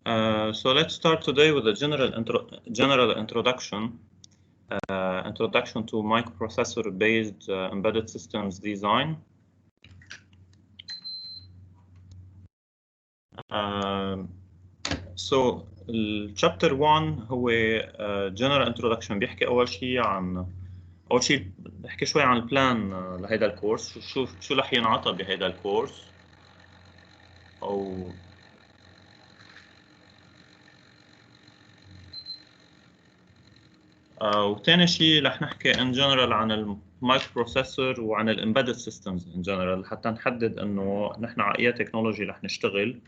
So let's start today with a general introduction. Introduction to microprocessor-based embedded systems design. So chapter 1 هو general introduction. بيحكي أول شيء بحكي شوي عن البلان لهيدا الكورس. شو رح ينعطى بهيدا الكورس وثاني شيء رح نحكي in general عن المايكرو بروسيسور وعن الامبيدد سيستمز in general حتى نحدد انه نحن على اي تكنولوجي رح نشتغل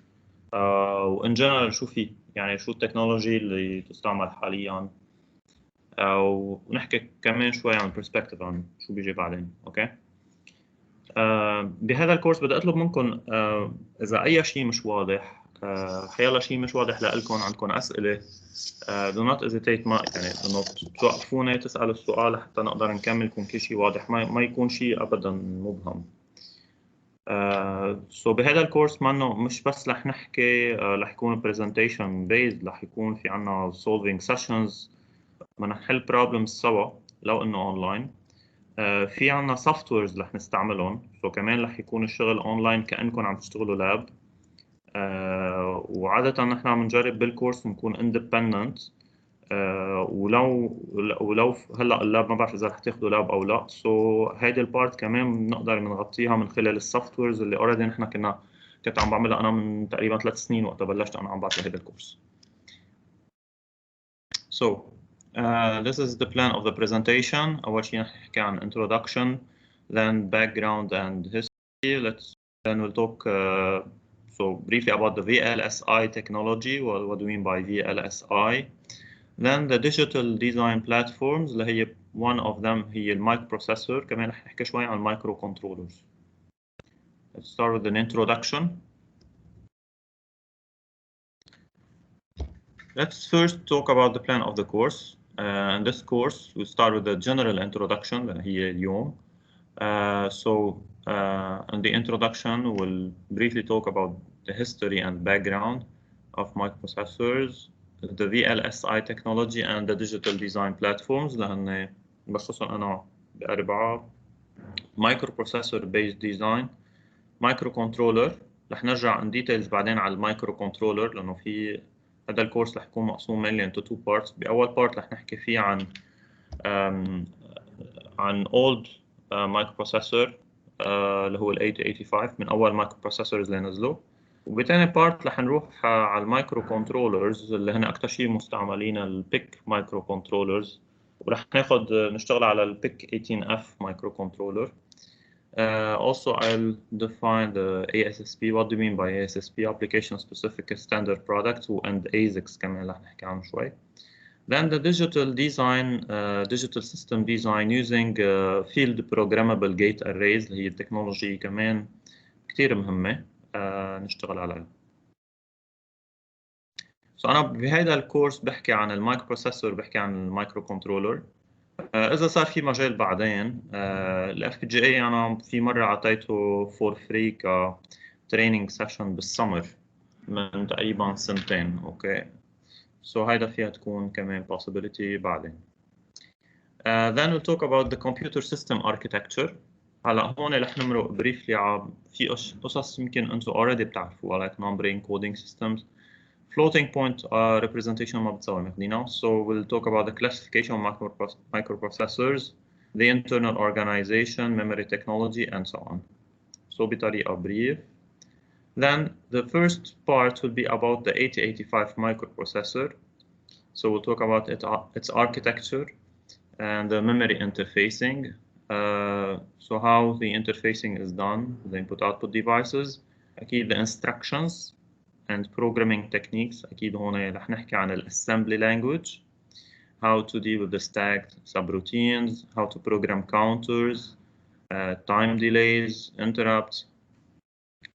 وان جنرال شو في يعني شو التكنولوجي اللي تستعمل حاليا ونحكي كمان شوي عن perspective عن شو بيجي بعدين. اوكي بهذا الكورس بدي اطلب منكم اذا اي شيء مش واضح حيلا شيء مش واضح لكم عندكم اسئله do not hesitate يعني انه توقفوني تسالوا السؤال حتى نقدر نكمل يكون كل شيء واضح ما يكون شيء ابدا مبهم. So بهذا الكورس مش بس رح نحكي رح يكون presentation based رح يكون في عنا solving sessions بدنا نحل problems سوا لو انه اونلاين. في عنا softwares رح نستعملهم كمان رح يكون الشغل اونلاين كانكم عم تشتغلوا لاب. وعادة نحن عم نجرب بالكورس نكون independent. ولو هلا اللاب ما بعرف اذا رح تاخذوا لاب او لا هيدي البارت كمان بنقدر نغطيها من خلال السوفت ويرز اللي اوريدي نحن كنت عم بعملها انا من تقريبا 3 سنين وقت بلشت انا عم بعطي هيدا الكورس. So this is the plan of the presentation. أول شيء نحكي عن introduction, then background and history. Then we'll talk so briefly about the VLSI technology. What do we mean by VLSI? Then the digital design platforms اللي هي one of them هي المايكروبروسيسور. كمان رح نحكي شوي عن المايكرو كنترولرز. Let's start with an introduction. Let's first talk about the plan of the course. In this course we start with the general introduction اللي هي اليوم. In the introduction we'll briefly talk about the history and background of microprocessors, the VLSI technology and the digital design platforms لهن بخصوصا أنا بأربعة microprocessor based design, microcontroller. رح نرجع in details بعدين على المايكرو كنترولر لأنه في هذا الكورس رح يكون مقسوم mainly into two parts. بأول part رح نحكي فيه عن old microprocessor اللي هو ال 8085 من أول microprocessors اللي نزلوا. وبتاني بارت رح نروح على المايكرو كنترولرز اللي هن أكتر شيء مستعملين البيك مايكرو كنترولرز ورح نشتغل على البيك 18F مايكرو كنترولر. Also I'll define the ASSP. What do you mean by ASSP? Application Specific Standard Product and ASICs كمان رح نحكي عنه شوي. Then the digital design, digital system design using field programmable gate arrays اللي هي التكنولوجي كمان كتير مهمة نشتغل عليها. أنا بهذا الكورس بحكي عن المايكرو بروسيسور بحكي عن المايكرو كنترولر. إذا صار في مجال بعدين ال FPGA أنا في مرة عطيته for free ك training session بالسمر من تقريبا سنتين. أوكي. هيدا فيها تكون كمان possibility بعدين. Then we'll talk about the computer system architecture. هلا هون رح نمرق briefly على في قصص يمكن أنتم already بتعرفوها like numbering, coding systems. Floating point representation ما بتساوي ماخدينها. So we'll talk about the classification of microprocessors, the internal organization, memory technology, and so on. So بطريقة brief. Then the first part will be about the 8085 microprocessor. So we'll talk about its architecture and the memory interfacing. So how the interfacing is done, the input-output devices, أكيد the instructions and programming techniques. أكيد هون رح نحكي عن ال assembly language, how to deal with the stacked subroutines, how to program counters, time delays, interrupts,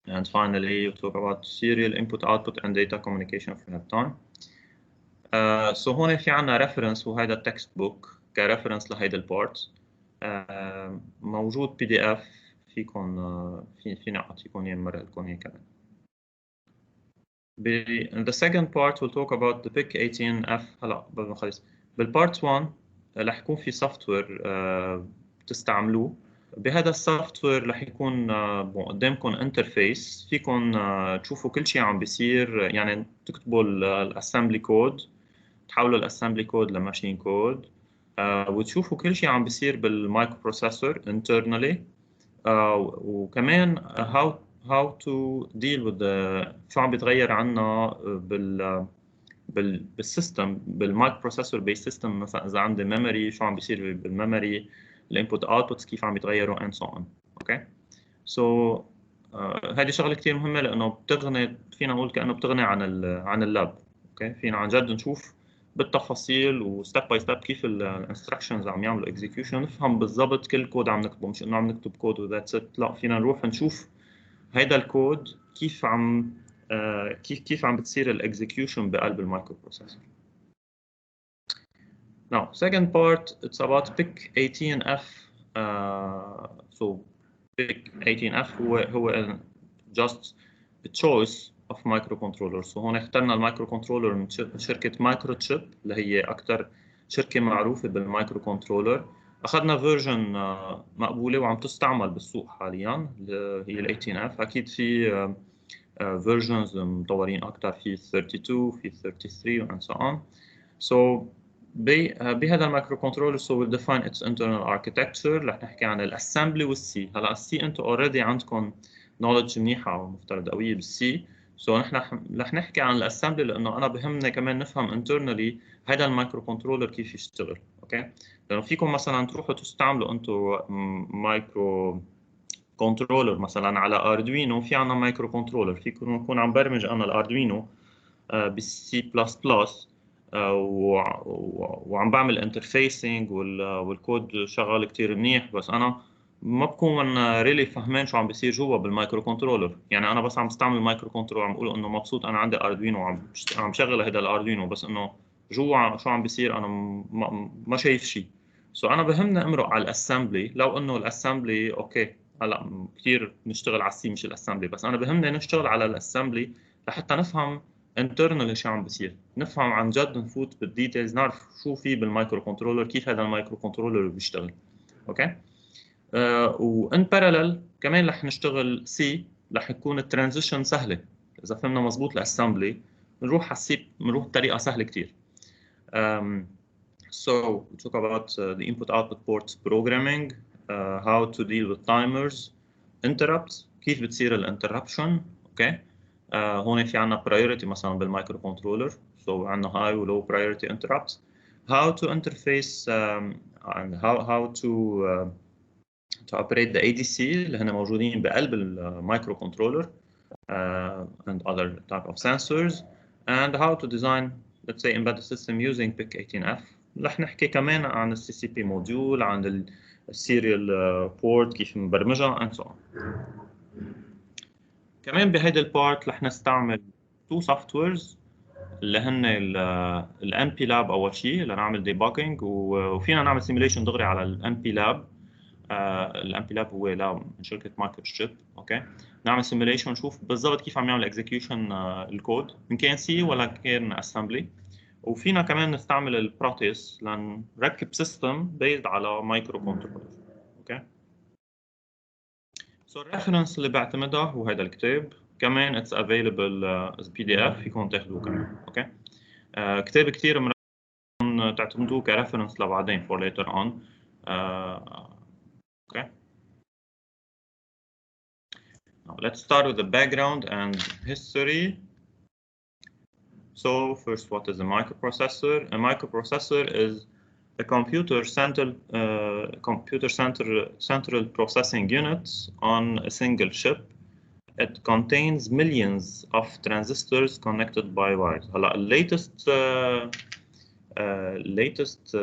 and finally we'll talk about serial input-output and data communication if we have time. So هون في عنا reference وهذا التكست بوك كريفرنس لهيدا البارت. موجود PDF فيكم فيني أعطيكم إياه مرة لكم إياه كمان. In the second part we'll talk about the PIC 18F. هلا قبل ما نخلص بالبارت 1 رح يكون في سوفت وير بتستعملوه. بهذا السوفت وير رح يكون قدامكم انترفيس فيكم تشوفوا كل شيء عم بيصير، يعني تكتبوا الاسمبلي كود، تحولوا الاسمبلي كود لماشين كود، وتشوفوا كل شيء عم بيصير بالمايكرو بروسيسور internally، وكمان how to deal with شو عم بيتغير عنا بالسيستم، بالمايكرو بروسيسور بيس سيستم. مثلا اذا عندي ميموري شو عم بيصير بالميموري، الانبوت اوتبوتس كيف عم يتغيروا and so on. اوكي سو هذه شغله كثير مهمه لانه بتغني، فينا نقول كانه بتغني عن اللاب. اوكي فينا عن جد نشوف بالتفاصيل وستيب باي ستيب كيف الانستركشنز عم يعملوا اكزيكيوشن، نفهم بالضبط كل كود عم نكتبه، مش انه عم نكتب كود وذاتس ات، لا فينا نروح نشوف هيدا الكود كيف عم كيف عم بتصير الاكزيكيوشن بقلب المايكرو بروسيسور. Now, second part, it's about PIC 18F. So PIC 18F هو just a choice of microcontroller. So هون اخترنا المايكرو كنترولر من شركة مايكرو تشيب اللي هي أكثر شركة معروفة بالمايكرو كنترولر. أخذنا فيرجن مقبولة وعم تستعمل بالسوق حاليا اللي هي ال 18F. أكيد في فيرجنز مطورين أكثر، في 32 في 33 and so on. So بهذا المايكرو كنترولر so we'll define its internal architecture. رح نحكي عن الاسمبلي والسي. هلا السي انتم اوريدي عندكم نولج منيحه ومفترض قويه بالسي، سو نحن رح نحكي عن الاسمبلي لانه انا بهمني كمان نفهم internally هذا المايكرو كنترولر كيف يشتغل. اوكي لانه فيكم مثلا تروحوا تستعملوا انتم مايكرو كنترولر مثلا على اردوينو، في عندنا مايكرو كنترولر فيكم يكون عم برمج انا الاردوينو بالسي بلس بلس وعم بعمل انترفيسنج والكود شغال كتير منيح، بس انا ما بكون ريلي فهمان شو عم بيصير جوا بالمايكرو كنترولر. يعني انا بس عم بستعمل المايكرو كنترولر، عم بقول انه مبسوط انا عندي اردوينو وعم شغل هذا الاردوينو، بس انه جوا شو عم بيصير انا ما شايف شيء. سو انا بهمني امرق على الاسمبلي، لو انه الاسمبلي اوكي هلا كثير نشتغل على السي مش الاسمبلي، بس انا بهمني نشتغل على الاسمبلي لحتى نفهم internally شو عم بصير، نفهم عن جد، نفوت بالديتيلز، نعرف شو في بالمايكرو كنترولر، كيف هذا المايكرو كنترولر بيشتغل. اوكي وان بارالل كمان رح نشتغل سي، رح يكون الترانزيشن سهله. اذا فهمنا مزبوط الاسمبلي بنروح على السي، بنروح بطريقه سهله كثير. So we talk about the input-output ports programming, how to deal with timers, interrupts, كيف بتصير الانتربشن. اوكي هون في عنا priority مثلا بالمايكرو كنترولر، so عنا high و low priority interrupts, how to interface and how to operate the ADC اللي هن موجودين بقلب المايكرو كنترولر and other type of sensors, and how to design let's say embedded system using PIC 18F. رح نحكي كمان عن ال CCP module، عن السيريال بورت كيف نبرمجها and so on. كمان بهيدا البارت رح نستعمل تو سوفت ويرز اللي هن الام بي لاب اول شيء لنعمل ديباجنج، وفينا نعمل سيميليشن دغري على الام بي لاب. الام بي لاب هو لاب من شركه مايكرو تشيب. اوكي نعمل سيميليشن نشوف بالضبط كيف عم يعمل اكزيكيوشن الكود ان كان سي ولا كان اسمبلي. وفينا كمان نستعمل البروتيس لنركب سيستم بيزد على مايكرو كنترولر. اوكي سو الريفرنس اللي بعتمدها هو هذا الكتاب، كمان اتس افيلبل از بي دي اف فيكم تاخذوه كمان. اوكي كتاب كثير تعتمدوه كريفرنس لبعدين for later on. Okay. Now let's start with the background and history. So first, what is a microprocessor? A microprocessor is a central processing unit on a single chip. It contains millions of transistors connected by wires. هلا latest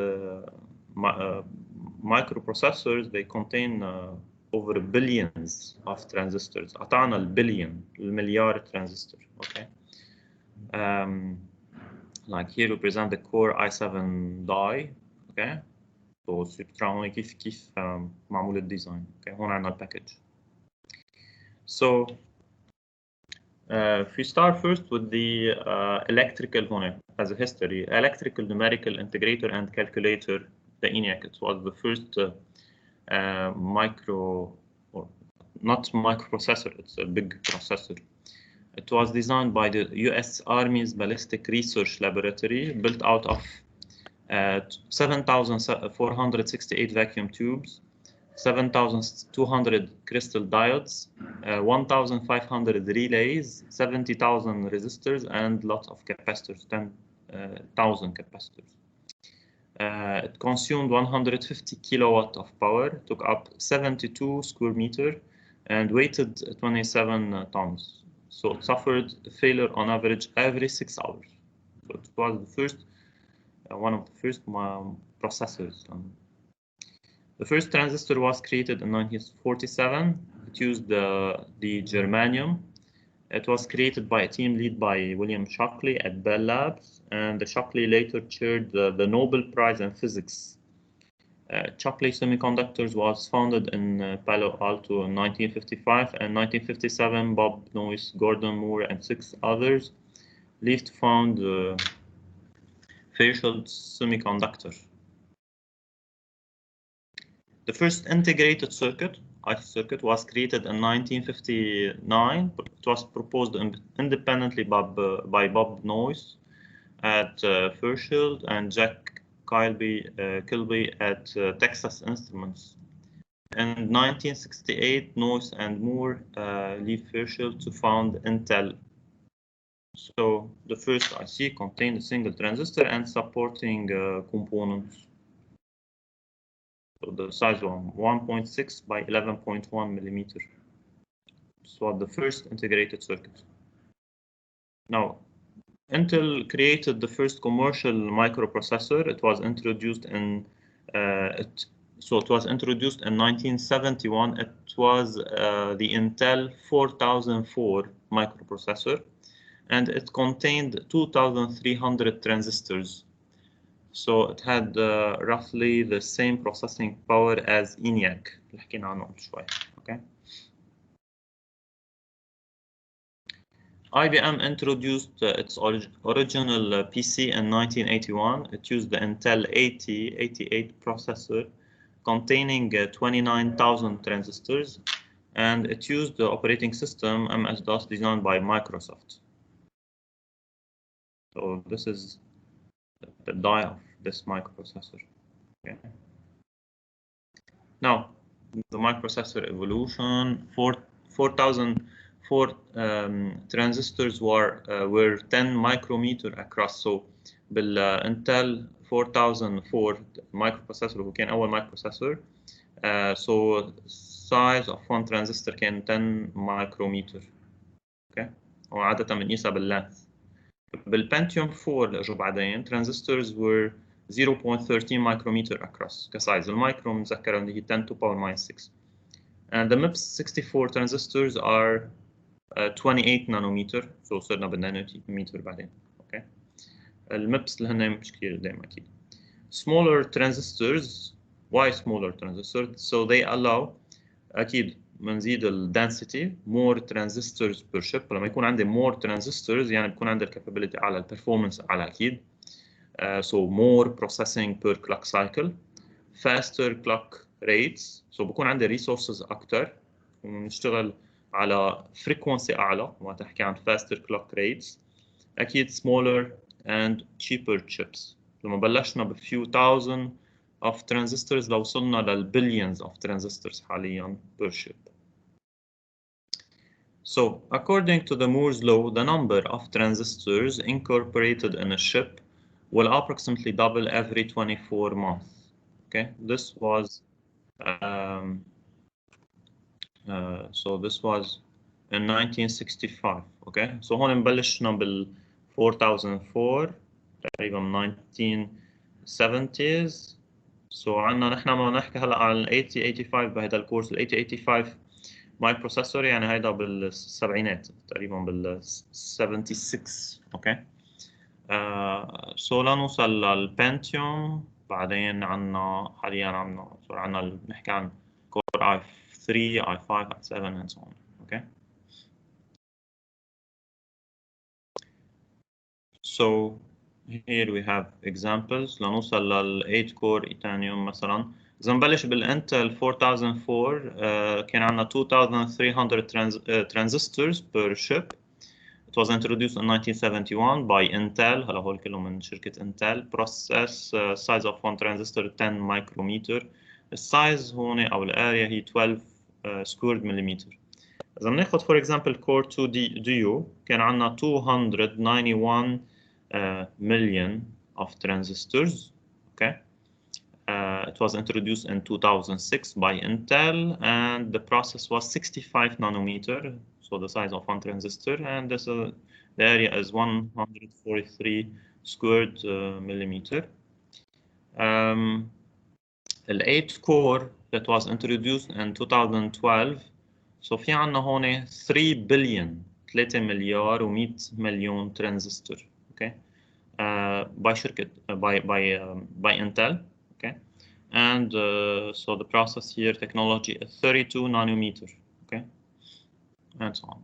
microprocessors they contain over billions of transistors. قطعنا البليون المليار ترانزستور. Okay. Like here we present the Core i7 die. Okay. So سبترا كيف معمول الديزاين. Okay. هون عندنا الباكج. So If we start first with the electrical هون as a history, electrical numerical integrator and calculator, the ENIAC. It was the first or not microprocessor, it's a big processor. It was designed by the US Army's Ballistic Research Laboratory, built out of 7,468 vacuum tubes, 7,200 crystal diodes, 1,500 relays, 70,000 resistors, and lots of capacitors, 10,000 capacitors. It consumed 150 kilowatt of power, took up 72 square meter, and weighted 27 tons. So it suffered failure on average every 6 hours. So it was the first, one of the first processors. The first transistor was created in 1947. It used the germanium. It was created by a team led by William Shockley at Bell Labs, and the Shockley later chaired the Nobel Prize in Physics. Shockley Semiconductors was founded in Palo Alto in 1955, and 1957 Bob Noyce, Gordon Moore, and 6 others left to found Fairchild Semiconductor. The first integrated circuit, IC circuit, was created in 1959. It was proposed independently by Bob Noyce at Fairchild and Jack Kilby at Texas Instruments. In 1968, Noyce and Moore left Fairchild to found Intel. So the first IC contained a single transistor and supporting components. So the size was 1.6 by 11.1 millimeter. This was the first integrated circuit. Now, Intel created the first commercial microprocessor. It was introduced in it was introduced in 1971. It was the Intel 4004 microprocessor, and it contained 2,300 transistors. So it had roughly the same processing power as ENIAC اللي حكينا عنه قبل شوي. Okay. IBM introduced its original PC in 1981. It used the Intel 8088 processor containing 29,000 transistors, and it used the operating system MS-DOS designed by Microsoft. So this is the die of this microprocessor. Okay. Now, the microprocessor evolution, 4,004 transistors were 10 micrometer across. So بالانتل 4004 microprocessor هو كان أول microprocessor. So size of one transistor كان 10 micrometer. Okay. وعادة بنقيسها باللانث. بالبنتيوم 4 اللي اجوا بعدين transistors were 0.13 micrometer across كسايز. المايكرو متذكر اللي هي 10 to power minus 6. And the MIPS 64 transistors are 28 nanometer. So صرنا بالنانومتر بعدين. Okay. الميبس اللي هن مش كتير قدام أكيد. Smaller transistors. Why smaller transistors? So they allow أكيد بنزيد ال density more transistors per chip. لما يكون عندي more transistors يعني بيكون عندي capability أعلى، ال performance أعلى أكيد. So more processing per clock cycle, faster clock rates. So بكون عندي resources أكتر ونشتغل على frequency أعلى وما تحكي عن faster clock rates. أكيد smaller and cheaper chips. لما بلشنا ب few thousand of transistors لو وصلنا لل billions of transistors حاليا per chip. So, according to the Moore's law, the number of transistors incorporated in a chip will approximately double every 24 months. Okay, this was so this was in 1965. Okay, so هون نبلشنا بال 4004 تقريبا 1970s. So عندنا نحن ما نحكي هلا عن ال 8085 بهذا الكورس. ال 8085 microprocessor يعني هيدا بالسبعينات تقريبا بال 76. اوكي. سو لنوصل للبنتيوم بعدين عنا حاليا عنا نحكي عن كور i3 i5 i7 and so on. اوكي. So here we have examples لنوصل لل 8 core ايثانيوم مثلا. إذا نبلش بالانتل 4004 كان عندنا 2300 transistors per chip. It was introduced in 1971 by Intel. هلا هول كلهم من شركة Intel. Process size of one transistor 10 micrometer. السايز هون أو الاريا هي 12 squared millimeter. إذا بناخذ for example core 2 DU كان عندنا 291 million of transistors. Okay. It was introduced in 2006 by Intel, and the process was 65 nanometer, so the size of one transistor, and this the area is 143 squared millimeter. The 8 core that was introduced in 2012, so في عنا هون 3 billion 3 مليار و100 مليون transistor. Okay. By شركة by Intel. Okay. And so the process here technology is 32 nanometer. Okay. And so on.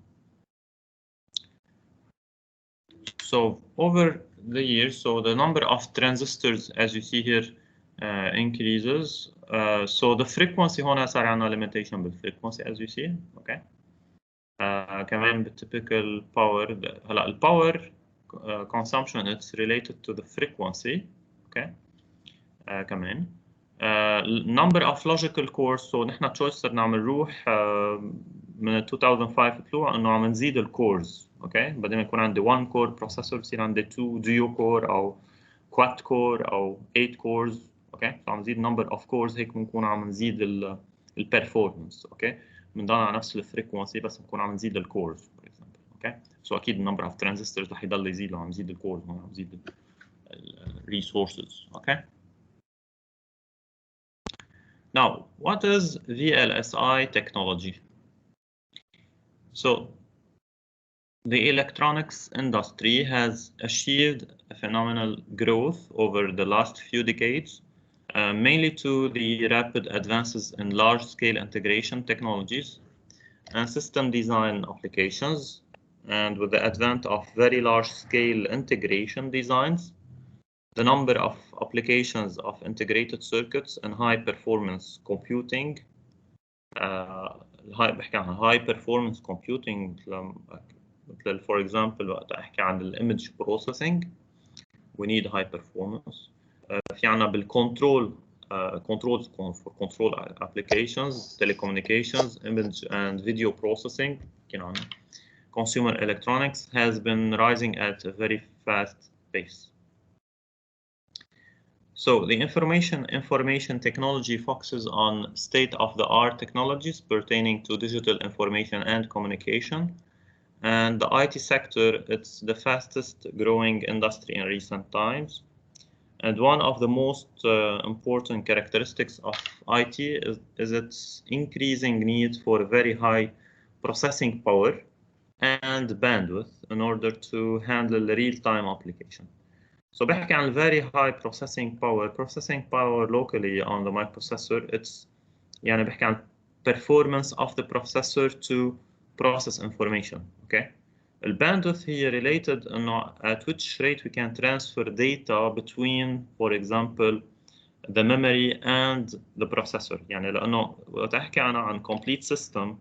So over the years, so the number of transistors, as you see here, increases. So the frequency هنا صار عندنا limitation بالfrequency, as you see. Okay. كمان بالtypical power. هلا الpower consumption it's related to the frequency. Okay. كمان. number of logical cores. So نحن choice صرنا عم نروح من 2005 طلوع انه عم نزيد الكورز. اوكي بدل ما يكون عندي 1 core processor بصير عندي 2 duo core او quad core او 8 cores. اوكي فعم نزيد number of cores هيك بنكون عم نزيد البرفورمانس. اوكي بنضل على نفس الفريكونسي بس بنكون عم نزيد الكورز فور اكزامبل. اوكي سو اكيد النمبر اوف ترانزستورز رح يضل يزيد لو عم نزيد الكورز هون عم نزيد الريسورسز. اوكي. Now, what is VLSI technology? So, the electronics industry has achieved a phenomenal growth over the last few decades, mainly to the rapid advances in large-scale integration technologies and system design applications, and with the advent of very large-scale integration designs, the number of applications of integrated circuits and high-performance computing. بحكي عن high performance computing مثل for example وقت أحكي عن ال image processing we need high performance. في عنا بالcontrol controls for control applications, telecommunications, image and video processing. Consumer electronics has been rising at a very fast pace. So the information technology focuses on state-of-the-art technologies pertaining to digital information and communication. And the IT sector, it's the fastest growing industry in recent times. And one of the most important characteristics of IT is its increasing need for very high processing power and bandwidth in order to handle real-time application. So بحكي عن very high processing power locally on the microprocessor. It's يعني بحكي عن performance of the processor to process information. Okay. The bandwidth هي related إنه at which rate we can transfer data between, for example, the memory and the processor. يعني لأنه وقت أحكي أنا عن complete system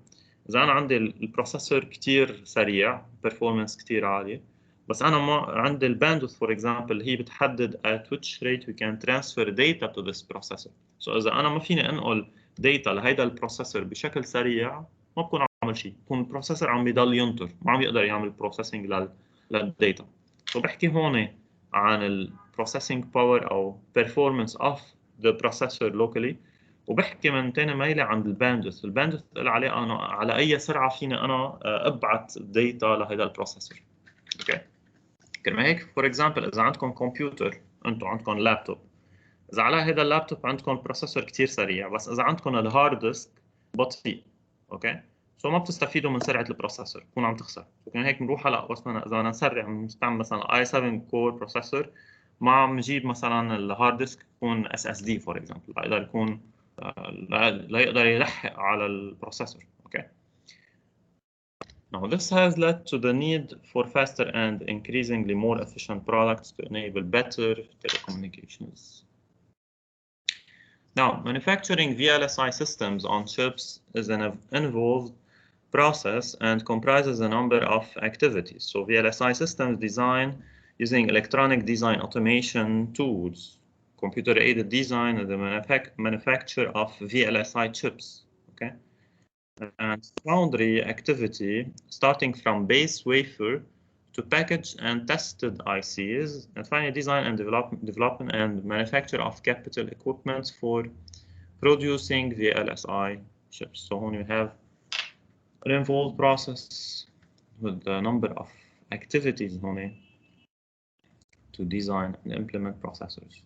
إذا أنا عندي البروسيسور كتير سريع performance كتير عالية بس أنا ما عندي الباندوث for example هي بتحدد at which rate we can transfer data to this processor. So إذا أنا ما فيني أنقل data لهيدا البروسيسور بشكل سريع ما بكون عمل شيء. بكون البروسيسور عم بيضل ينطر ما عم يقدر يعمل processing للداتا. So بحكي هون عن ال processing power أو performance of the processor locally. وبحكي من تاني ميلة عند الباندوث. الباندوث قال عليه أنا على أي سرعة فيني أنا أبعت داتا لهيدا البروسيسور. أوكي. كما هيك فور اكزامبل إذا عندكم كمبيوتر أنتم عندكم لابتوب. إذا على هذا اللابتوب عندكم بروسيسور كتير سريع بس إذا عندكم الهارد ديسك بطيء. أوكي. سو ما بتستفيدوا من سرعة البروسيسور بكون عم تخسر. وكمان هيك بنروح هلا بس إذا بدنا نسرع بنستعمل مثلا i7 كور بروسيسور ما عم نجيب مثلا الهارد ديسك يكون SSD فور اكزامبل يقدر يكون لا يقدر يلحق على البروسيسور. اوكي Now, this has led to the need for faster and increasingly more efficient products to enable better telecommunications. Now, manufacturing VLSI systems on chips is an involved process and comprises a number of activities. So VLSI systems design using electronic design automation tools, computer-aided design, and the manufacture of VLSI chips. Okay, and foundry activity starting from base wafer to package and tested ICs, and finally design and development and manufacture of capital equipment for producing VLSI chips. So when you have an involved process with a number of activities to design and implement processors.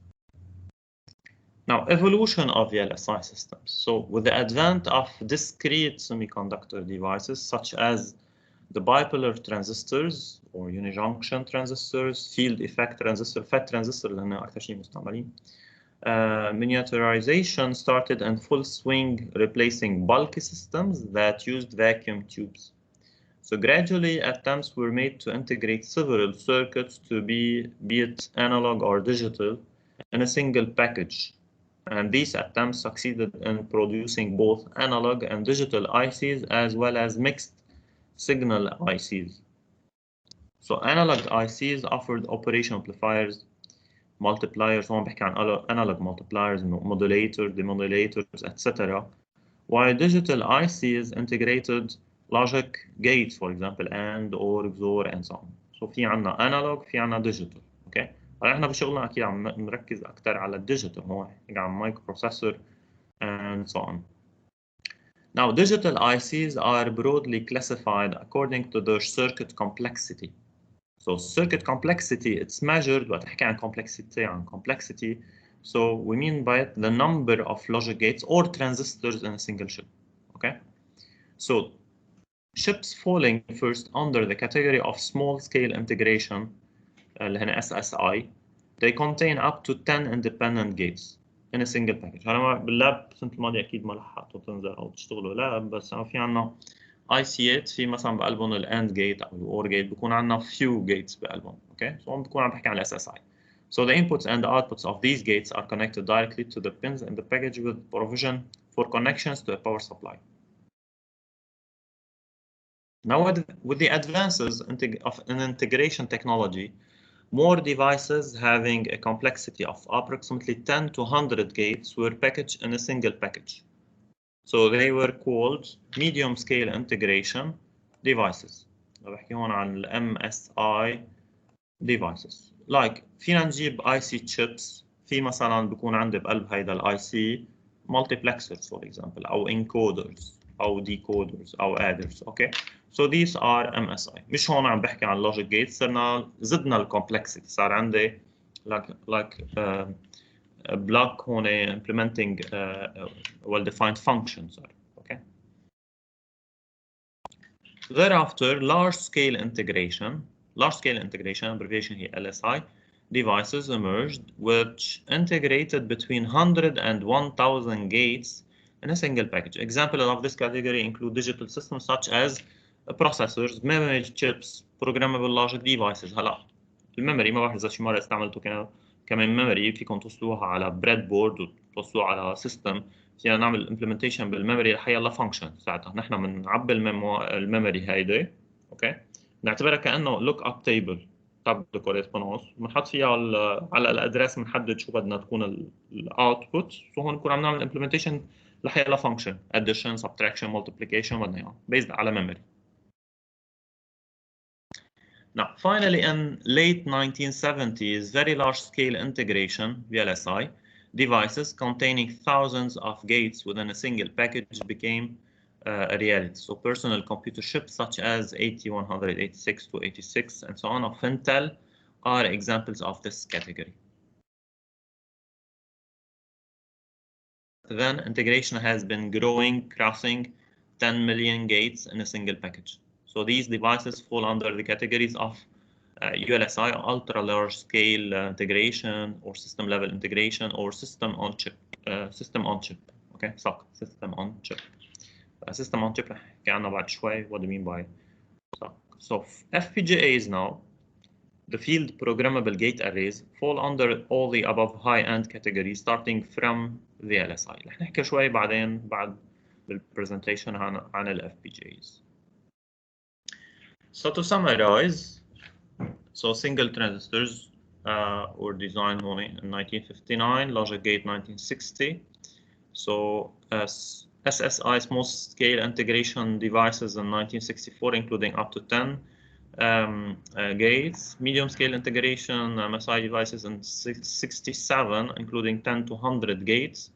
Now, evolution of VLSI systems. So with the advent of discrete semiconductor devices such as the bipolar transistors or unijunction transistors, field effect transistor, FET transistor اللي هن أكثر شيء مستعملين. Miniaturization started in full swing, replacing bulky systems that used vacuum tubes. So gradually, attempts were made to integrate several circuits to be it analog or digital in a single package. And these attempts succeeded in producing both analog and digital ICs as well as mixed signal ICs. So analog ICs offered operation amplifiers, multipliers, هون بحكي عن analog multipliers, modulator, demodulators, etc. While digital ICs integrated logic gates, for example, AND or XOR and so on. So في عنا analog, في عنا digital. Okay. هلا احنا بشغلنا اكيد عم نركز اكثر على الديجيتال هون عن microprocessor and so on. Now digital ICs are broadly classified according to their circuit complexity. So circuit complexity, it's measured وقت نحكي عن complexity. So we mean by it the number of logic gates or transistors in a single chip. Okay. So chips falling first under the category of small scale integration اللي هن SSI, they contain up to 10 independent gates in a single package. هلا باللاب السنة الماضية أكيد ما لحقتوا تنزل أو تشتغلوا لاب، بس في عنا IC8 في مثلا بقلبهم الأند جيت أو الأور جيت بكون عنا few gates بقلبهم. Okay, so هون بكون عم بحكي عن SSI. So the inputs and the outputs of these gates are connected directly to the pins in the package with provision for connections to a power supply. Now with the advances in integration technology, more devices having a complexity of approximately 10 to 100 gates were packaged in a single package. So they were called medium scale integration devices. بحكي هون عن MSI devices. Like فينا نجيب IC chips في مثلا بكون عندي بقلب هيدا IC multiplexers for example أو encoders أو decoders أو adders. Okay. So these are MSI. مش هون عم بحكي عن logic gates، صرنا زدنا الكومبلكسيتي، صار عندي like block هون implementing well-defined functions. Okay. Thereafter, large-scale integration, abbreviation here LSI, devices emerged which integrated between 100 and 1,000 gates in a single package. Examples of this category include digital systems such as processors, memory chips, programmable logic devices. هلا الميموري ما بعرف إذا شي مرة استعملته كمان ميموري فيكم توصلوها على بريد بورد وتوصلوها على سيستم فينا نعمل implementation بالميموري رح يلا فانكشن. ساعتها نحن بنعبي الميموري هيدي اوكي نعتبرها كانه لوك اب تيبل تابل كوريسبونس بنحط فيها على الادريس بنحدد شو بدنا تكون الاوتبوت. سو هون نكون عم نعمل implementation رح يلا فانكشن addition subtraction multiplication بدنا اياها based على memory. Now, finally, in late 1970s, very large-scale integration (VLSI) devices containing thousands of gates within a single package became a reality. So, personal computer chips such as 8100, 86 to 86, and so on of Intel are examples of this category. Then, integration has been growing, crossing 10 million gates in a single package. So these devices fall under the categories of ULSI, ultra large scale integration, or system level integration, or system on chip. Okay, SOC, system on chip. System on chip رح نحكي عنها بعد شوي. What do you mean by So FPGAs now, the field programmable gate arrays fall under all the above high-end categories starting from VLSI. رح نحكي شوي بعدين بعد بالpresentation عن ال FPGAs. So to summarize, so single transistors were designed in 1959, logic gate 1960. So SSI, small scale integration devices in 1964, including up to 10 gates. Medium scale integration MSI devices in 67, including 10 to 100 gates.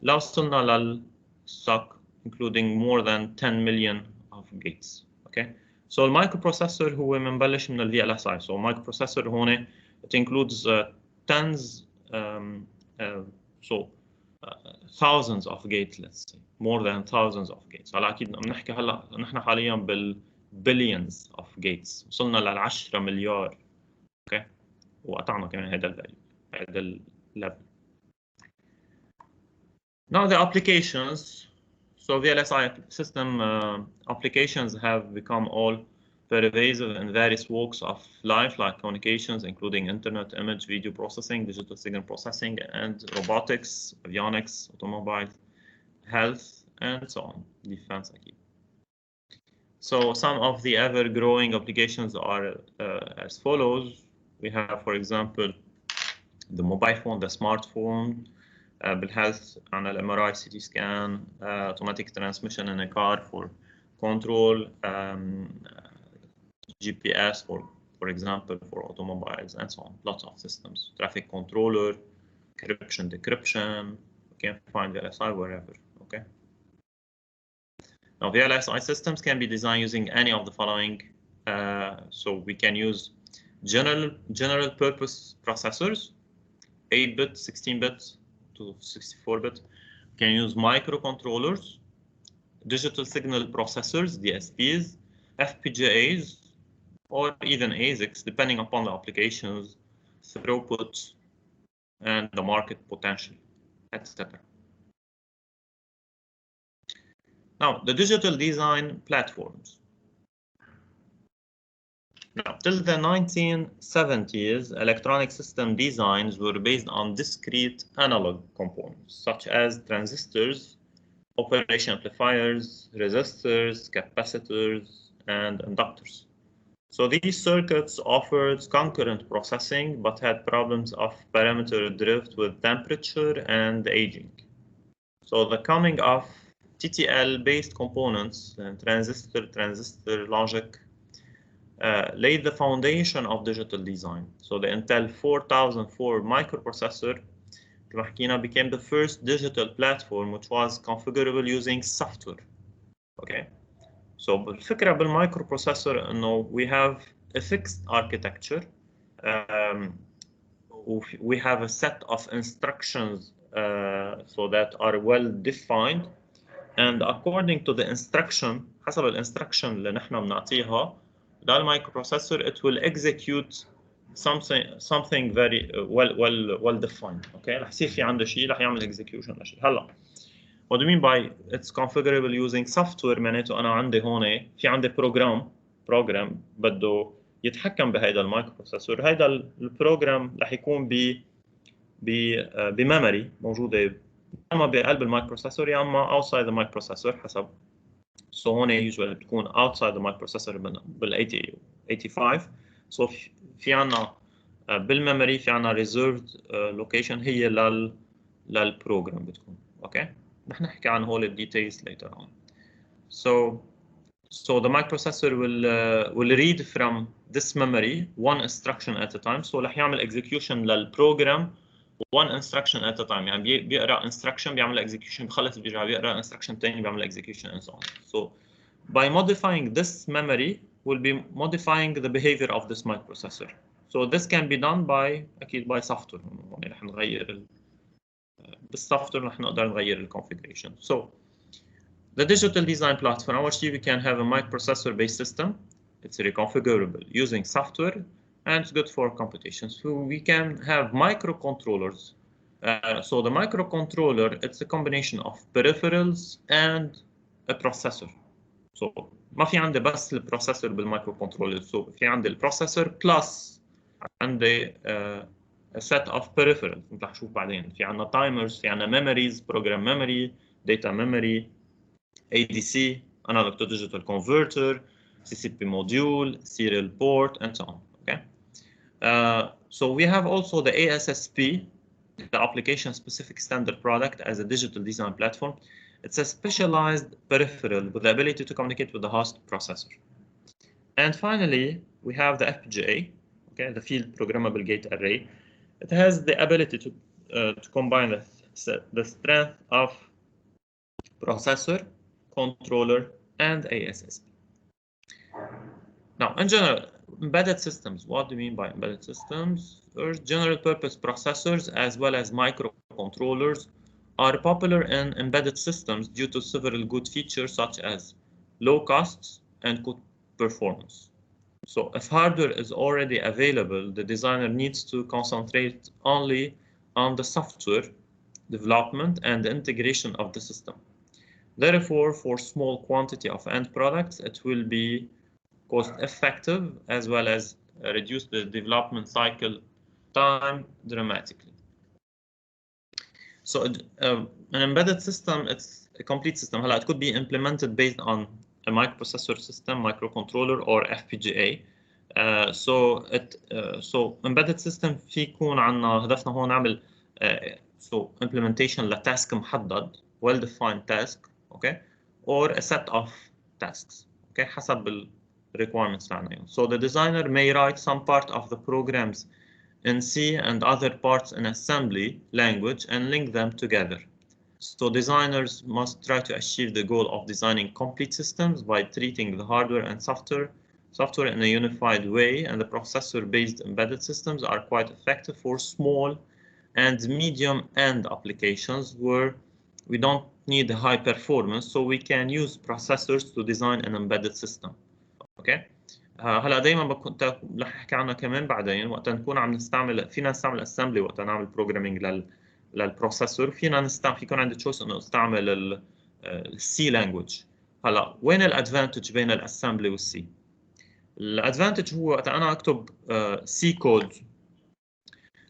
لو وصلنا للstock, including more than 10 million of gates. Okay. So المايكروبروسيسور هو منبلش من ال VLSI. So microprocessor هون it includes tens, thousands of gates, let's say more than thousands of gates. هلا اكيد بنحكي هلا نحن حاليا بالbillions of gates، وصلنا لل10 مليار. اوكي، وقطعنا كمان هذا الفاليو، هذا الليفل. Now the applications. So VLSI system applications have become all pervasive in various walks of life, like communications, including internet, image, video processing, digital signal processing, and robotics, avionics, automobiles, health, and so on. Defense, again. So some of the ever-growing applications are as follows. We have, for example, the mobile phone, the smartphone. بالhealth عنا ال MRI, CT scan, automatic transmission in a car for control, GPS for example for automobiles, and so on. Lots of systems, traffic controller, encryption, decryption. You can find VLSI wherever. Okay. Now VLSI systems can be designed using any of the following. So we can use general purpose processors, 8-bit, 16-bit. To 64-bit. Can use microcontrollers, digital signal processors, DSPs, FPGAs, or even ASICs, depending upon the applications, throughput, and the market potential, etc. Now, the digital design platforms. Now, till the 1970s, electronic system designs were based on discrete analog components, such as transistors, operation amplifiers, resistors, capacitors, and inductors. So these circuits offered concurrent processing, but had problems of parameter drift with temperature and aging. So the coming of TTL-based components and transistor logic laid the foundation of digital design. So the Intel 4004 microprocessor became the first digital platform which was configurable using software. Okay. So الفكرة بالمicroprocessor إنه we have a fixed architecture. We have a set of instructions so that are well defined, and according to the instruction, حسب الانستركشن اللي نحن بنعطيها ده المايكروبروسيسور, it will execute something very well defined. Okay, رح يصير في عنده شيء رح يعمل execution لشيء. هلا what do you mean by it's configurable using software؟ معناته انا عندي هون في عندي program بده يتحكم بهيدا المايكروبروسيسور. هيدا البروجرام رح يكون بميموري موجوده اما بقلب المايكروبروسيسور يا اما outside the microprocessor حسب. So هون usually بتكون outside the microprocessor بال 85. So في عنا بالميموري في عنا reserved location هي للبروجرام بتكون. اوكي، رح نحكي عن هول الديتيلز later on. So the microprocessor will read from this memory one instruction at a time. So رح يعمل execution للبروجرام one instruction at a time. يعني بيقرا instruction بيعمل execution، بخلص بيرجع بيقرا instruction تاني بيعمل execution and so on. So by modifying this memory we'll be modifying the behavior of this microprocessor. So this can be done by أكيد by software. يعني رح نغير بالsoftware رح نقدر نغير الconfiguration. So the digital design platform, أول شيء we can have a microprocessor based system. It's reconfigurable using software and it's good for computation. So we can have microcontrollers. So the microcontroller, it's a combination of peripherals and a processor. So ما في عندي بس البروسيسور بالمايكرو كنترولر، سو في عندي البروسيسور بلس عندي set of peripherals مثل رح نشوف بعدين. في عندنا تايمرز، في عندنا memories، program memory، data memory، ADC analog to digital converter، CCP module، serial port, and so on. Okay. So we have also the ASSP, the application specific standard product, as a digital design platform. It's a specialized peripheral with the ability to communicate with the host processor. And finally, we have the FPGA, okay, the field programmable gate array. It has the ability to combine the strength of processor, controller, and ASSP. Now, in general, embedded systems, what do you mean by embedded systems? First, general purpose processors as well as microcontrollers are popular in embedded systems due to several good features such as low costs and good performance. So if hardware is already available, the designer needs to concentrate only on the software development and the integration of the system. Therefore, for small quantity of end products, it will be cost effective as well as reduce the development cycle time dramatically. So an embedded system, it's a complete system. It could be implemented based on a microprocessor system, microcontroller, or FPGA. So embedded system في يكون عنا هدفنا هون نعمل so implementation لتاسك محدد, well-defined task, okay, or a set of tasks, okay, حسب ال requirements تاعنا. So the designer may write some part of the programs in C and other parts in assembly language and link them together. So designers must try to achieve the goal of designing complete systems by treating the hardware and software in a unified way, and the processor-based embedded systems are quite effective for small and medium-end applications where we don't need high performance, so we can use processors to design an embedded system. Okay. هلا دائما كنت رح احكي عنها كمان بعدين وقت نكون عم نستعمل، فينا نستعمل اسمبلي وقت نعمل بروجرامينج للبروسيسور، فينا في يكون عندي تشويس انه استعمل السي لانجويج. هلا وين الادفانتج بين الاسمبلي والسي؟ الادفانتج هو وقت انا اكتب سي كود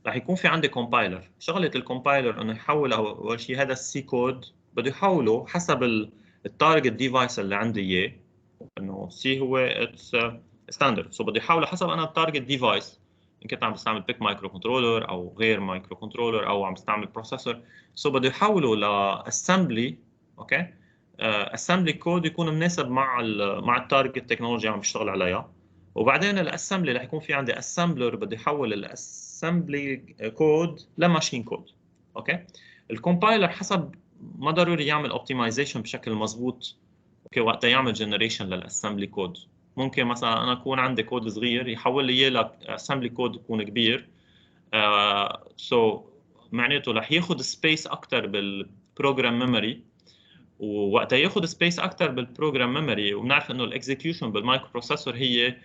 رح يكون في عندي كومبايلر. شغله الكومبايلر انه يحول اول شيء هذا السي كود بده يحوله حسب التارجت ديفايس اللي عندي اياه، انه سي هو اتس ستاندرد، سو بده يحوله حسب انا التارجت ديفايس، ان كنت عم بستعمل بيك مايكرو كنترولر او غير مايكرو كنترولر او عم بستعمل بروسيسور، سو بده يحوله لاسمبلي. اوكي. اسمبلي كود يكون مناسب مع التارجت تكنولوجيا عم بشتغل عليها. وبعدين الاسمبلي رح يكون في عندي اسمبلر بده يحول الاسمبلي كود لماشين كود. اوكي. الكومبايلر حسب ما ضروري يعمل اوبتمايزيشن بشكل مضبوط. اوكي. وقت يعمل جنريشن للاسمبلي كود ممكن مثلا انا اكون عندي كود صغير يحول لي اياه لاسمبلي كود يكون كبير. سو معناته رح ياخذ سبيس اكثر بالبروجرام ميموري، ووقتها ياخذ سبيس اكثر بالبروجرام ميموري، وبنعرف انه الاكزيكيوشن بالمايكرو بروسيسور هي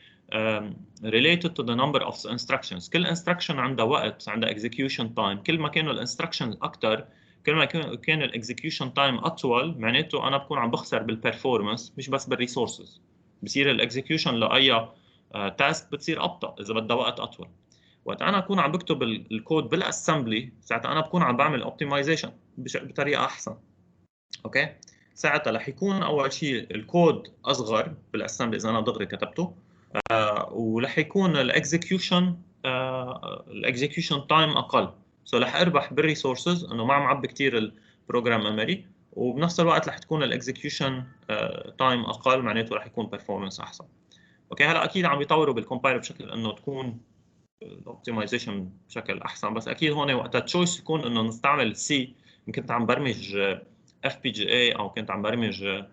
related to the number of instructions. كل instruction عندها وقت، عندها execution time. كل ما كانوا الانستركشنز اكثر كل ما كان الاكزيكيوشن تايم اطول، معناته انا بكون عم بخسر بالبرفورمانس مش بس بالريسورسز. بصير الاكزيكيوشن لاي تاسك بتصير ابطا اذا بدها وقت اطول. وقت انا اكون عم بكتب الكود بالاسمبلي ساعتها انا بكون عم بعمل اوبتمايزيشن بطريقه احسن. اوكي. ساعتها رح يكون اول شيء الكود اصغر بالاسمبلي اذا انا دغري كتبته، ورح يكون الاكزيكيوشن تايم اقل. سو رح اربح بالريسورسز انه ما عم عبي كثير البروجرام ميموري، وبنفس الوقت رح تكون الاكزيكيوشن تايم اقل، معناته رح يكون performance احسن. اوكي. هلا اكيد عم بيطوروا بالكومبايلر بشكل انه تكون الاوبتمايزيشن بشكل احسن، بس اكيد هون وقتها التشويس يكون انه نستعمل سي ان كنت عم برمج اف بي جي اي او كنت عم برمج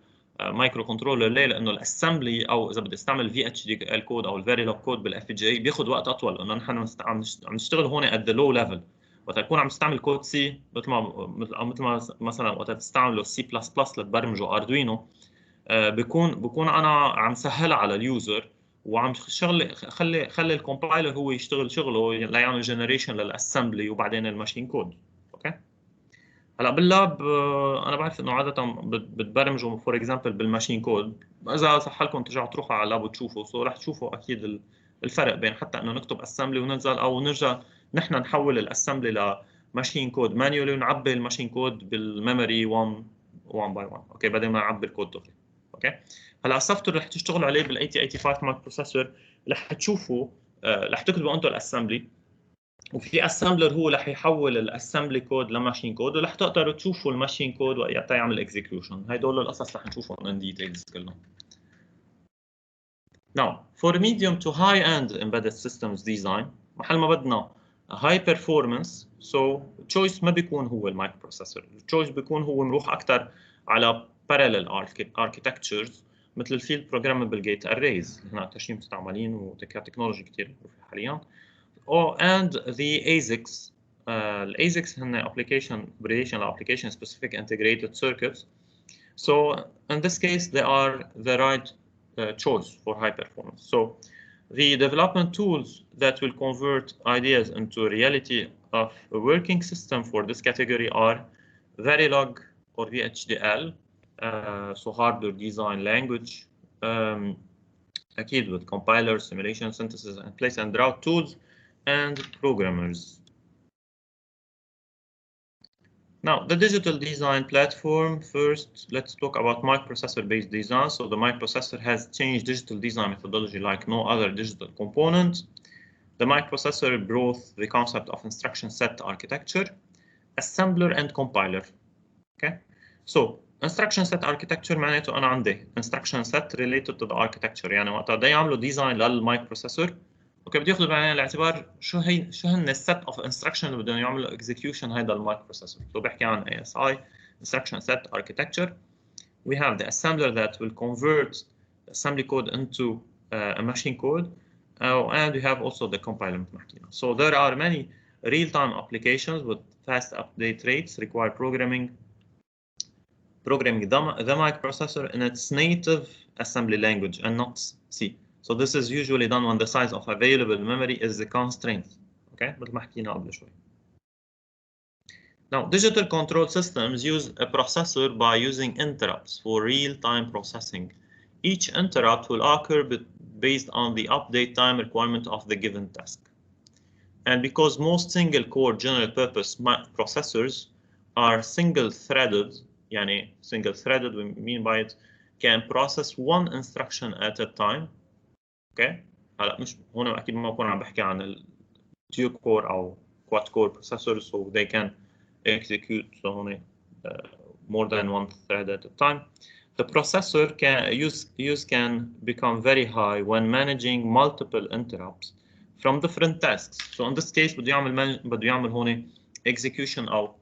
مايكرو كنترولر. ليه؟ لانه الاسمبلي او اذا بدي استعمل في اتش دي ال كود او الفيريلوج كود بالاف بي جي اي بياخذ وقت اطول، لانه نحن عم نشتغل هون ات ذا لو ليفل. وقت تكون عم تستعمل كود سي مثل ما مثلا وقت تستعمله سي بلس بلس لتبرمجه اردوينو، بكون انا عم سهلها على اليوزر وعم خلي الكومبايلر هو يشتغل شغله ليعمل جنريشن للاسمبلي وبعدين الماشين كود. اوكي. هلا باللاب انا بعرف انه عاده بتبرمجوا فور اكزامبل بالماشين كود. اذا صح لكم ترجعوا تروحوا على اللاب وتشوفوا، رح تشوفوا اكيد الفرق بين حتى انه نكتب اسمبلي وننزل، او نرجع نحن نحول الاسمبلي لماشين كود مانيولي ونعبي الماشين كود بالميموري 1 باي 1. اوكي، بدل ما نعبي الكود دغري. اوكي، هلا السوفت وير رح تشتغلوا عليه بال 8085 مايكرو بروسيسور. رح تشوفوا رح تكتبوا انتم الاسمبلي، وفي اسمبلر هو رح يحول الاسمبلي كود لماشين كود، ورح تقدروا تشوفوا الماشين كود وقتها يعمل اكزيكيوشن. هدول القصص رح نشوفهم ان ديتيلز كلهم. Now for medium to high end embedded systems design، محل ما بدنا high performance، so choice ما بيكون هو المايكرو بروسيسور. التشويس بيكون هو نروح اكثر على parallel architectures مثل الفيلد programmable gate arrays اللي هنا اكثر شيء مستعملين وتكنولوجي كثير حاليا. and the ASICs. ASICs هن application operation application specific integrated circuits. So in this case they are the right choice for high performance. So the development tools that will convert ideas into reality of a working system for this category are Verilog or VHDL, so hardware design language, أكيد with compiler, simulation, synthesis, and place and route tools, and programmers. Now, the digital design platform. First, let's talk about microprocessor-based design. So the microprocessor has changed digital design methodology like no other digital component. The microprocessor brought the concept of instruction set architecture, assembler, and compiler. Okay, so instruction set architecture معناته أنا عندي instruction set related to the architecture. يعني وقتها بدي يعملوا ديزاين للمايكروبروسيسور، اوكي، بدي ياخذوا بعين الاعتبار شو هن الست اوف انستركشن اللي بدهم يعملوا اكزيكيوشن هيدا المايكروبروسيسور. سو بحكي عن ASI instruction set architecture. We have the assembler that will convert assembly code into a machine code, and we have also the compiler مثل ما حكينا. So there are many real-time applications with fast update rates require programming the microprocessor in its native assembly language and not C. So this is usually done when the size of available memory is the constraint. Okay, مثل ما حكينا قبل شوي. Now, digital control systems use a processor by using interrupts for real-time processing. Each interrupt will occur based on the update time requirement of the given task. And because most single-core general-purpose processors are single-threaded, يعني single-threaded, we mean by it can process one instruction at a time. Okay. هلا مش هون اكيد ما بكون عم بحكي عن الديو كور او كواد كور processors, so they can execute so هون more than one thread at a time. The processor can become very high when managing multiple interrupts from different tasks. So in this case بده يعمل هون execution او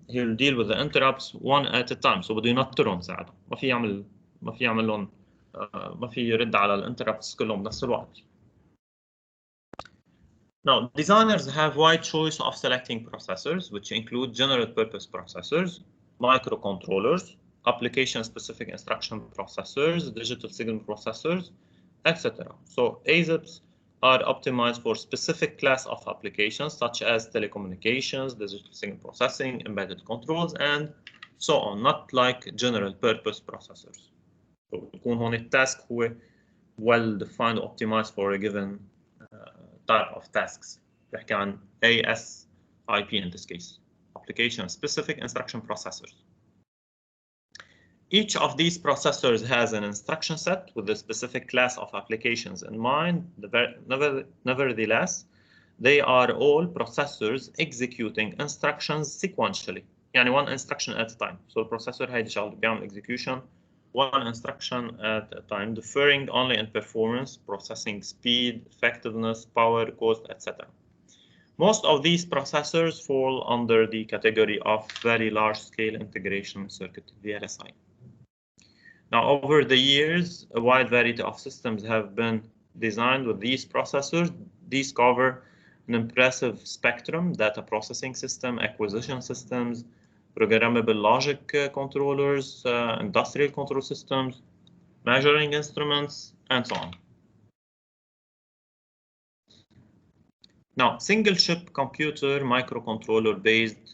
he'll deal with the interrupts one at a time. So بده ينطرهم ساعتها، ما في يعمل لهم ما في يرد على الانتربتس كلهم بنفس الوقت. Now, designers have wide choice of selecting processors, which include general purpose processors, microcontrollers, application-specific instruction processors, digital signal processors, etc. So ASICs are optimized for specific class of applications such as telecommunications, digital signal processing, embedded controls, and so on, not like general purpose processors. So يكون هون التاسك هو well defined or optimized for a given type of tasks. بحكي عن ASIP in this case, application specific instruction processors. Each of these processors has an instruction set with a specific class of applications in mind. Nevertheless, they are all processors executing instructions sequentially. يعني one instruction at a time. So the processor هيدي شغله بيعمل execution one instruction at a time, differing only in performance, processing speed, effectiveness, power, cost, etc. Most of these processors fall under the category of very large-scale integration circuit, VLSI. Now, over the years, a wide variety of systems have been designed with these processors. These cover an impressive spectrum: data processing system, acquisition systems, programmable logic controllers, industrial control systems, measuring instruments, and so on. Now, single-chip computer microcontroller-based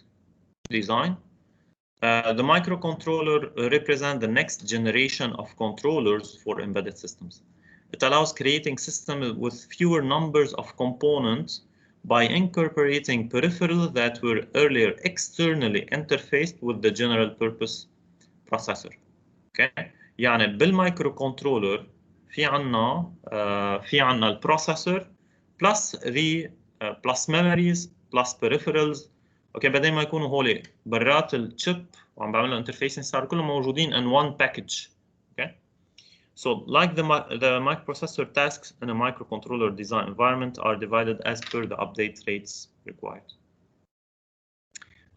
design. The microcontroller represents the next generation of controllers for embedded systems. It allows creating systems with fewer numbers of components by incorporating peripherals that were earlier externally interfaced with the general purpose processor. Okay. يعني بالمايكروكنترولر في عنا البروسيسور plus the plus memories plus peripherals. اوكي بدل ما يكونوا هول برات الشيب وعم بعملوا انترفيسنج صاروا كلهم موجودين in one package. Okay. So like the microprocessor tasks in a microcontroller design environment are divided as per the update rates required.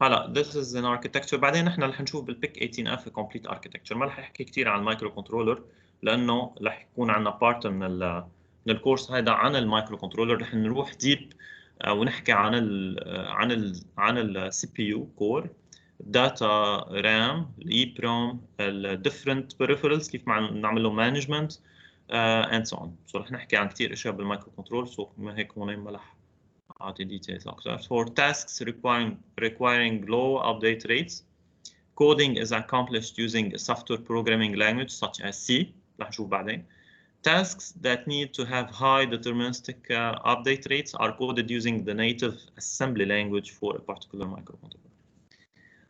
هلا this is an architecture. بعدين نحن رح نشوف بالبيك 18F complete architecture. ما رح احكي كثير عن المايكرو كنترولر لانه رح يكون عندنا بارت من الكورس هذا عن المايكرو كنترولر. رح نروح ديب ونحكي عن السي بي يو كور، الداتا رام، الاي بروم، الديفرنت peripherals كيف نعمل له مانجمنت and so on. So رح نحكي عن كثير اشياء بالمايكرو كنترول. سو ما هيك هون ما رح أعطي details أكثر. For tasks requiring low update rates, coding is accomplished using a software programming language such as C. رح نشوف بعدين. Tasks that need to have high deterministic update rates are coded using the native assembly language for a particular microcontroller.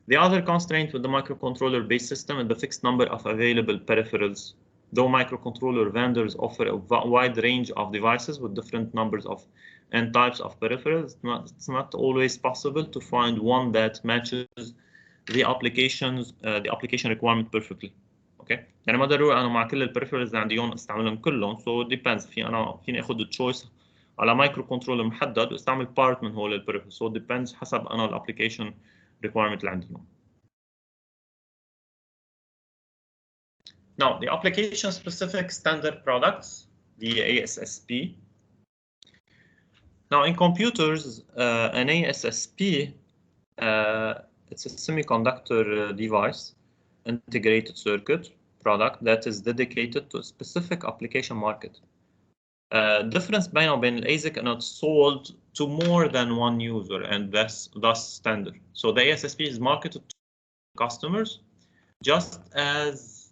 The other constraint with the microcontroller-based system is the fixed number of available peripherals. Though microcontroller vendors offer a wide range of devices with different numbers of and types of peripherals, it's not always possible to find one that matches the application requirement perfectly. Okay. يعني ما ضروري انا مع كل البريفرالز اللي عندي هون استعملهم كلهم. So it depends. فيني اخذ التشويس على مايكرو كنترولر محدد واستعمل بارت من هول البريفرالز. So it depends حسب انا الابلكيشن requirement اللي عندي هون. Now, the application-specific standard products, the ASSP. Now, in computers, an ASSP, it's a semiconductor device, integrated circuit product that is dedicated to a specific application market. Difference بينه وبين الASIC and it's sold to more than one user and thus standard. So the ASSP is marketed to customers just as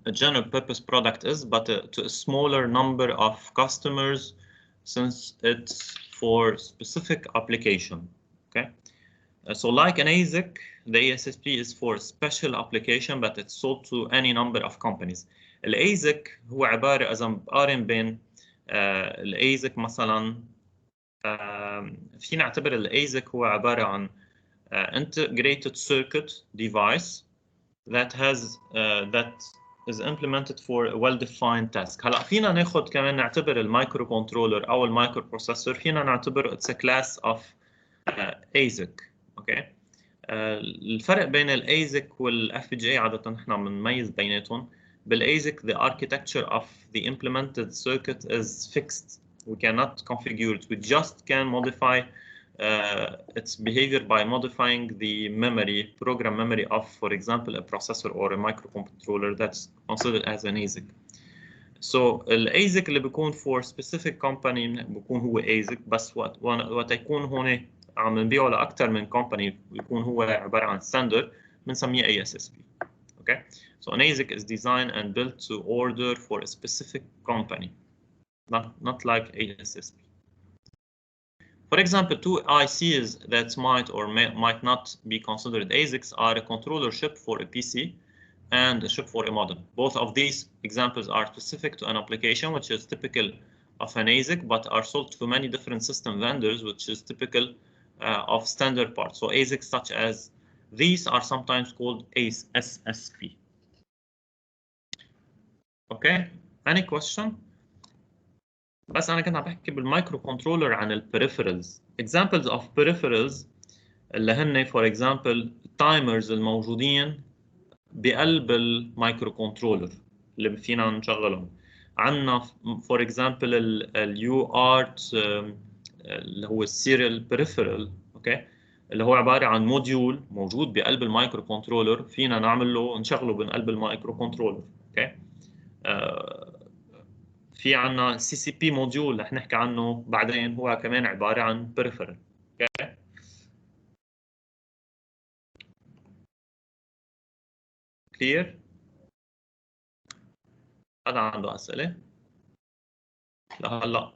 a general purpose product is, but to a smaller number of customers since it's for specific application. Okay. So like an ASIC, the ASSP is for special application, but it's sold to any number of companies. الASIC هو عبارة إذا بقارن بين الASIC مثلا فينا نعتبر الASIC هو عبارة عن integrated circuit device that is implemented for a well-defined task. هلا فينا ناخذ كمان نعتبر المايكرو كنترولر او المايكرو بروسيسور فينا نعتبر it's a class of ASIC. اوكي. الفرق بين الASIC والFPGA عادة نحن بنميز بيناتهم. بالASIC the architecture of the implemented circuit is fixed. We cannot configure it. We just can modify its behavior by modifying the program memory of, for example, a processor or a microcontroller that's considered as an ASIC. So الASIC اللي بيكون for specific company بيكون هو ASIC، بس وقت يكون هون عم نبيعه لأكثر من company بيكون هو عبارة عن standard بنسميه ASSP. Okay. So an ASIC is designed and built to order for a specific company, not like ASSP. For example, two ICs that might or might not be considered ASICs are a controller chip for a PC and a chip for a modem. Both of these examples are specific to an application which is typical of an ASIC, but are sold to many different system vendors, which is typical of standard parts. So ASICs such as these are sometimes called ASSP. Okay, any question? بس أنا كنت عم بحكي بالمايكرو كنترولر عن البريفرالز. Examples of peripherals اللي هن for example timers الموجودين بقلب المايكرو كنترولر اللي فينا نشغلهم. عندنا for example الUART اللي هو السيريال بريفرال. اوكي. اللي هو عبارة عن موديول موجود بقلب المايكرو كنترولر فينا نعمل له نشغله من قلب المايكرو كنترولر. اوكي. في عنا سي سي بي موديول رح نحكي عنه بعدين، هو كمان عباره عن peripheral. اوكي كلير؟ حدا عنده اسئله؟ لهلا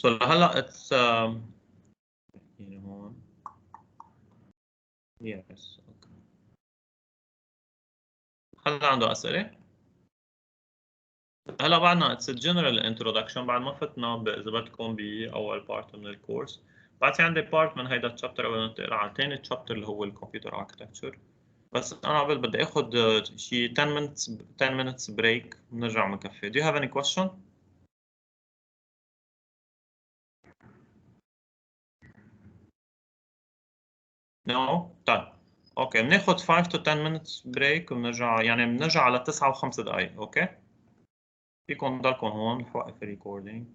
لهلا اتس يعني هون يس. حدا عنده اسئله؟ هلا بعدنا اتس جنرال انتروداكشن، بعد ما فتنا اذا بدكم باول بارت من الكورس. بعد في عندي بارت من هيدا التشابتر قبل ننتقل على ثاني تشابتر اللي هو الكمبيوتر اركتكتشر. بس انا قبل بدي اخذ شي 10 minutes break بنرجع بنكفي. Do you have any question? No؟ طيب اوكي بناخذ 5 to 10 minutes break وبنرجع، يعني بنرجع على 9 و5 دقائق. اوكي فيكم تضلكم هون رح اوقف الريكوردينج.